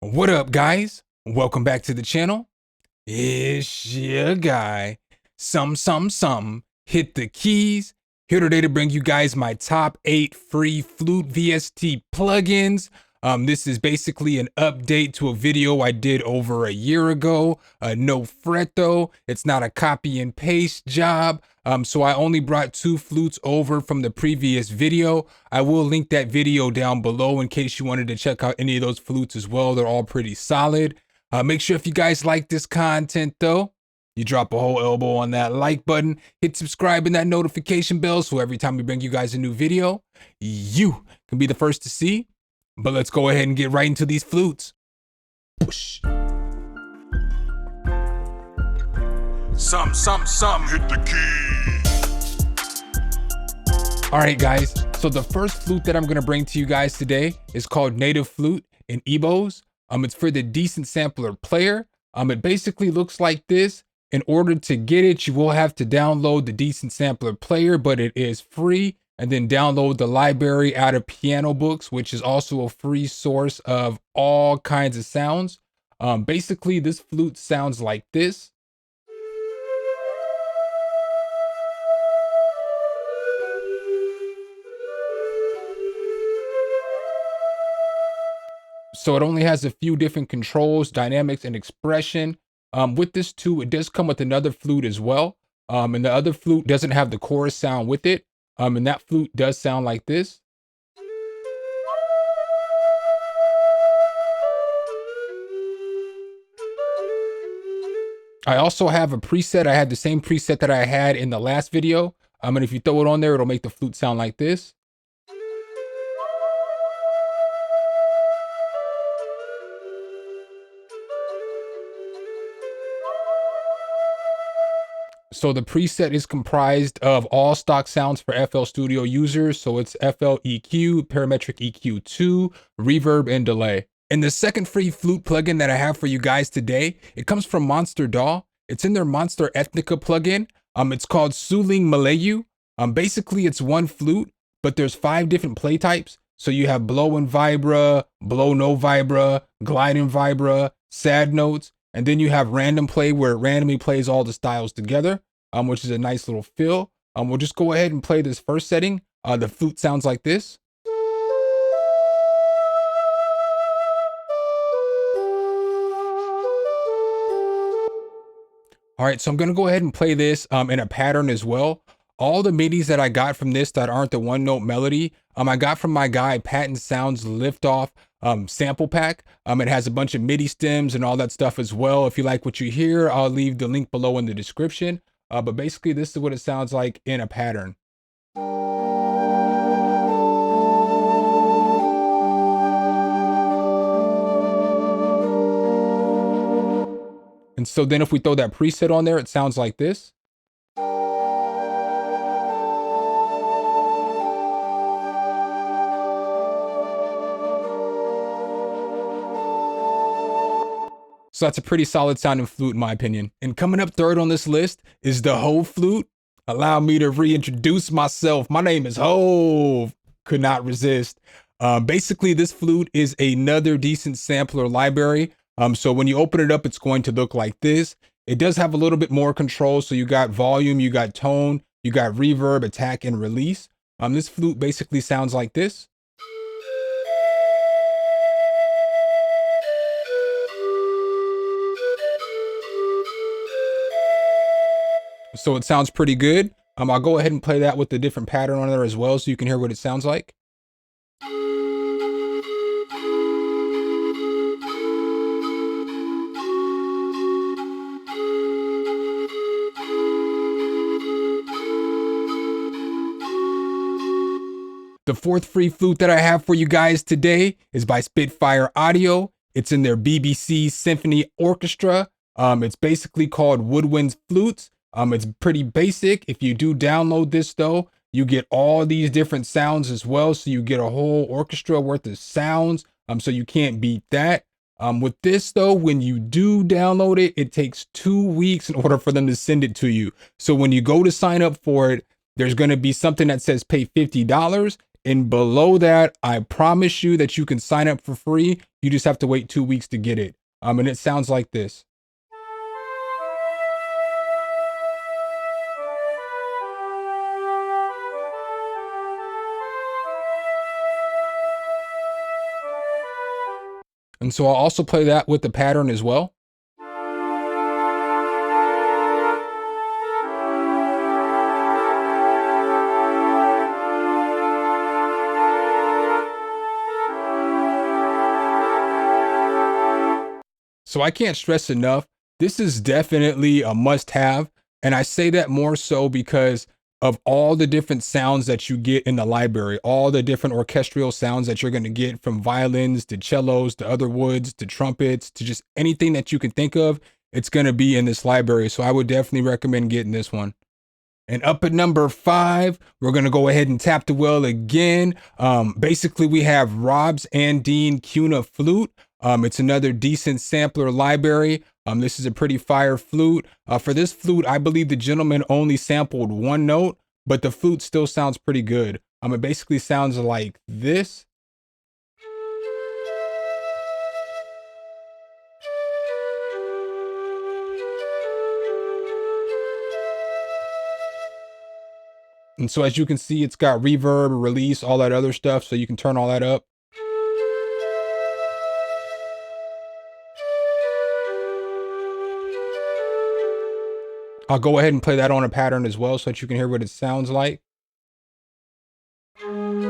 What up, guys? Welcome back to the channel. It's your guy, SumnSumnSumn. Hit the keys. Here today to bring you guys my top 8 free Flute VST plugins. This is basically an update to a video I did over a year ago. No fret though, it's not a copy and paste job. So I only brought 2 flutes over from the previous video. I will link that video down below in case you wanted to check out any of those flutes as well. They're all pretty solid. Make sure if you guys like this content though, you drop a whole elbow on that like button, hit subscribe and that notification bell so every time we bring you guys a new video, you can be the first to see. But let's go ahead and get right into these flutes. Push. Sum, hit the key. All right, guys. So the first flute that I'm gonna bring to you guys today is called Native Flute in EBOS. It's for the Decent Sampler player. It basically looks like this. In order to get it, you will have to download the Decent Sampler player, but it is free. And then download the library out of piano books, which is also a free source of all kinds of sounds. Basically, this flute sounds like this. So it only has a few different controls, dynamics, and expression. With this too, it does come with another flute as well. And the other flute doesn't have the chorus sound with it. And that flute does sound like this. I also have a preset. I had the same preset that I had in the last video. And if you throw it on there, it'll make the flute sound like this. So the preset is comprised of all stock sounds for FL Studio users. So it's FL EQ, Parametric EQ2, reverb, and delay. And the second free flute plugin that I have for you guys today, it comes from Monster DAW. It's in their Monster Ethnica plugin. It's called Ling Malayu. Basically it's one flute, but there's 5 different play types. So you have blow and vibra, blow no vibra, glide and vibra, sad notes, and then you have random play where it randomly plays all the styles together, which is a nice little fill. We'll just go ahead and play this first setting. The flute sounds like this. All right, so I'm gonna go ahead and play this in a pattern as well. All the MIDIs that I got from this that aren't the one note melody, I got from my guy Patent Sounds Liftoff sample pack. It has a bunch of MIDI stems and all that stuff as well. If you like what you hear, I'll leave the link below in the description. But basically this is what it sounds like in a pattern. And so then if we throw that preset on there, it sounds like this. So that's a pretty solid sounding flute in my opinion. And coming up third on this list is the Whole Flute. Allow me to reintroduce myself. My name is Hove. Could not resist. Basically this flute is another Decent Sampler library. So when you open it up, it's going to look like this. It does have a little bit more control. So you got volume, you got tone, you got reverb, attack, and release. This flute basically sounds like this. So it sounds pretty good. I'll go ahead and play that with the different pattern on there as well so you can hear what it sounds like. The fourth free flute that I have for you guys today is by Spitfire Audio. It's in their BBC Symphony Orchestra. It's basically called Woodwinds Flutes. It's pretty basic. If you do download this though, you get all these different sounds as well. So you get a whole orchestra worth of sounds. So you can't beat that. With this though, when you do download it, it takes 2 weeks in order for them to send it to you. So when you go to sign up for it, there's going to be something that says pay $50. And below that, I promise you that you can sign up for free. You just have to wait 2 weeks to get it. And it sounds like this. And so I'll also play that with the pattern as well. So I can't stress enough, this is definitely a must-have. And I say that more so because of all the different sounds that you get in the library, all the different orchestral sounds that you're going to get, from violins to cellos to other woods to trumpets to just anything that you can think of, it's going to be in this library. So I would definitely recommend getting this one. And up at number 5, we're going to go ahead and tap the well again. Basically, we have Rob's and Deancuna Flute. It's another decent sampler library. This is a pretty fire flute. For this flute, I believe the gentleman only sampled 1 note, but the flute still sounds pretty good. It basically sounds like this. And so as you can see, it's got reverb, release, all that other stuff. So you can turn all that up. I'll go ahead and play that on a pattern as well so that you can hear what it sounds like. And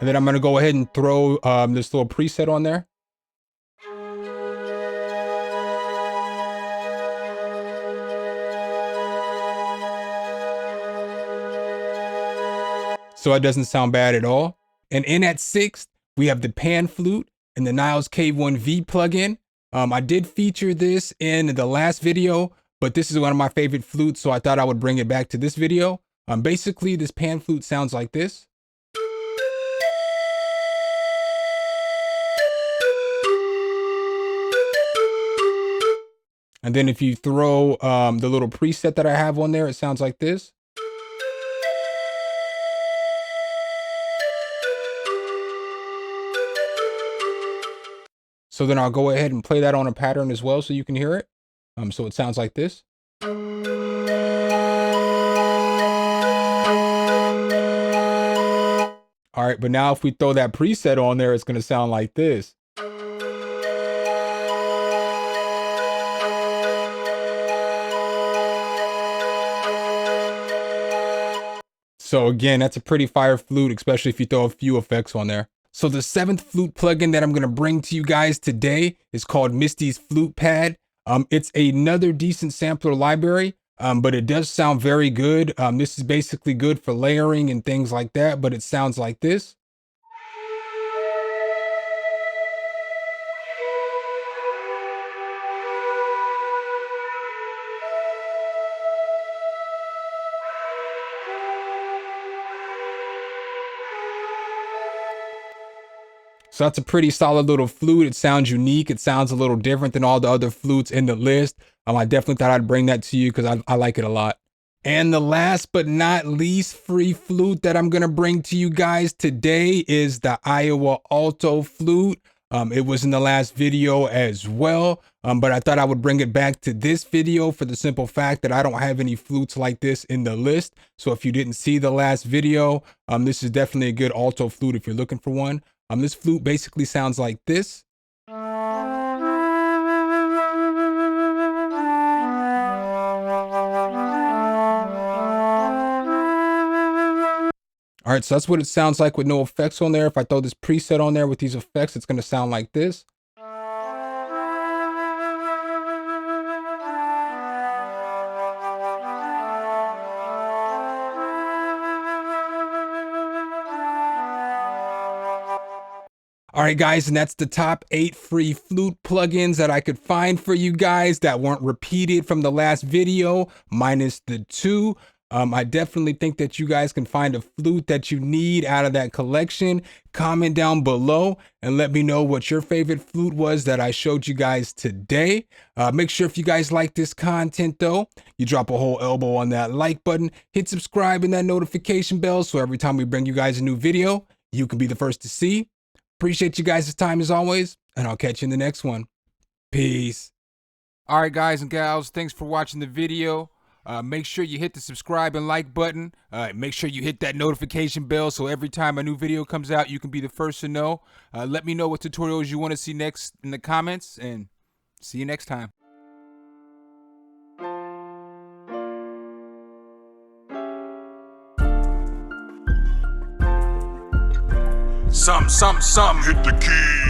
then I'm going to go ahead and throw this little preset on there. So it doesn't sound bad at all. And in at 6th, we have the pan flute and the Niles K1V plugin. I did feature this in the last video, but this is one of my favorite flutes, so I thought I would bring it back to this video. Basically, this pan flute sounds like this. And then if you throw the little preset that I have on there, it sounds like this. So then I'll go ahead and play that on a pattern as well so you can hear it. So it sounds like this. All right, but now if we throw that preset on there, it's going to sound like this. So again, that's a pretty fire flute, especially if you throw a few effects on there. So the 7th flute plugin that I'm going to bring to you guys today is called Misty's Flute Pad. It's another decent sampler library, but it does sound very good. This is basically good for layering and things like that, but it sounds like this. So that's a pretty solid little flute. It sounds unique. It sounds a little different than all the other flutes in the list. I definitely thought I'd bring that to you because I like it a lot. And the last but not least free flute that I'm going to bring to you guys today is the Iowa Alto flute. It was in the last video as well, but I thought I would bring it back to this video for the simple fact that I don't have any flutes like this in the list. So if you didn't see the last video, this is definitely a good alto flute if you're looking for one. This flute basically sounds like this. All right, so that's what it sounds like with no effects on there. If I throw this preset on there with these effects, it's going to sound like this. All right, guys, and that's the top 8 free flute plugins that I could find for you guys that weren't repeated from the last video, minus the 2. I definitely think that you guys can find a flute that you need out of that collection. Comment down below and let me know what your favorite flute was that I showed you guys today. Make sure if you guys like this content though, you drop a whole elbow on that like button, hit subscribe and that notification bell so every time we bring you guys a new video, you can be the first to see. Appreciate you guys' time as always, and I'll catch you in the next one. Peace. All right, guys and gals, thanks for watching the video. Make sure you hit the subscribe and like button. Make sure you hit that notification bell so every time a new video comes out, you can be the first to know. Let me know what tutorials you want to see next in the comments, and see you next time. Sum, hit the keys.